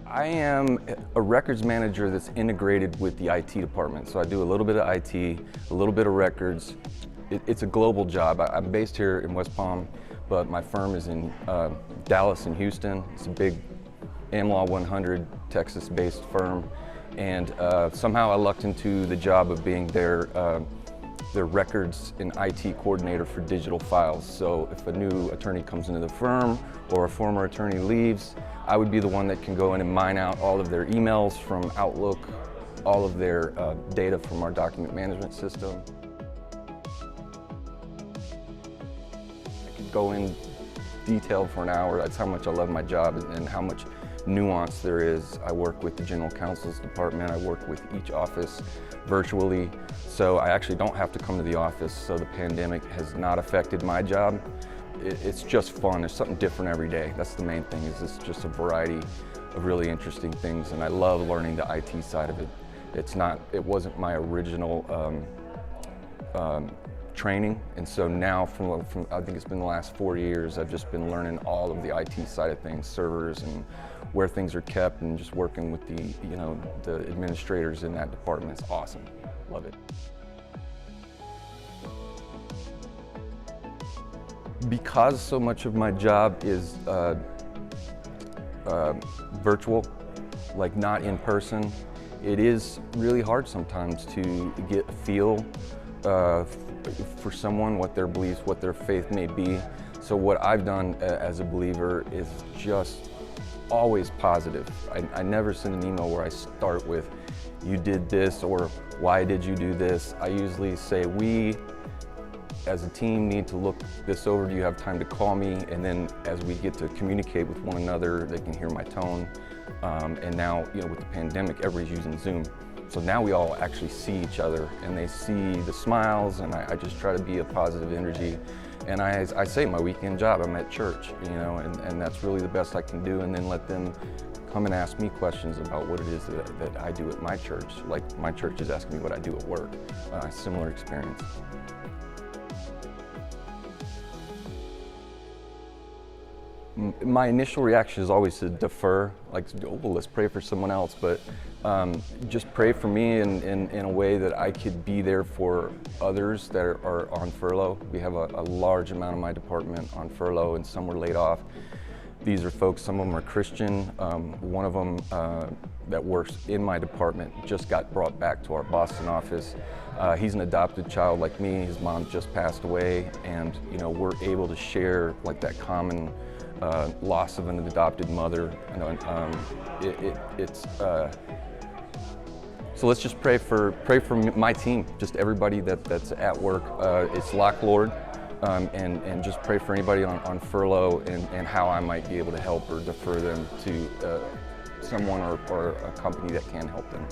I am a records manager that's integrated with the IT department. So I do a little bit of IT, a little bit of records. It's a global job. I'm based here in West Palm, but my firm is in Dallas and Houston. It's a big AmLaw 100 Texas-based firm. And somehow I lucked into the job of being their records and IT coordinator for digital files. So if a new attorney comes into the firm or a former attorney leaves, I would be the one that can go in and mine out all of their emails from Outlook, all of their data from our document management system. I could go in detail for an hour. That's how much I love my job and how much nuance there is. I work with the general counsel's department. I work with each office virtually, so I actually don't have to come to the office. So the pandemic has not affected my job. It's just fun. There's something different every day. That's the main thing, is it's just a variety of really interesting things, and I love learning the IT side of it. It wasn't my original training, and so now from I think it's been the last 4 years, I've just been learning all of the IT side of things, servers and where things are kept, and just working with the administrators in that department. It's awesome. Love it. Because so much of my job is virtual, like not in person, it is really hard sometimes to get a feel for someone, what their beliefs, what their faith may be. So what I've done as a believer is just always positive. I never send an email where I start with, "You did this," or "Why did you do this?" I usually say, "We as a team need to look this over. Do you have time to call me?" And then as we get to communicate with one another, they can hear my tone. And now, with the pandemic, everybody's using Zoom. So now we all actually see each other, and they see the smiles, and I just try to be a positive energy. And I say my weekend job, I'm at church, and that's really the best I can do, and then let them come and ask me questions about what it is that I do at my church. Like my church is asking me what I do at work. Similar experience. My initial reaction is always to defer, like, "Oh, well, let's pray for someone else," but just pray for me in a way that I could be there for others that are on furlough. We have a large amount of my department on furlough, and some were laid off. These are folks, some of them are Christian. One of them that works in my department just got brought back to our Boston office. He's an adopted child like me. His mom just passed away, and we're able to share like that common loss of an adopted mother. So let's just pray for my team, just everybody that's at work. It's Lock Lord, and just pray for anybody on furlough and how I might be able to help or defer them to someone or a company that can help them.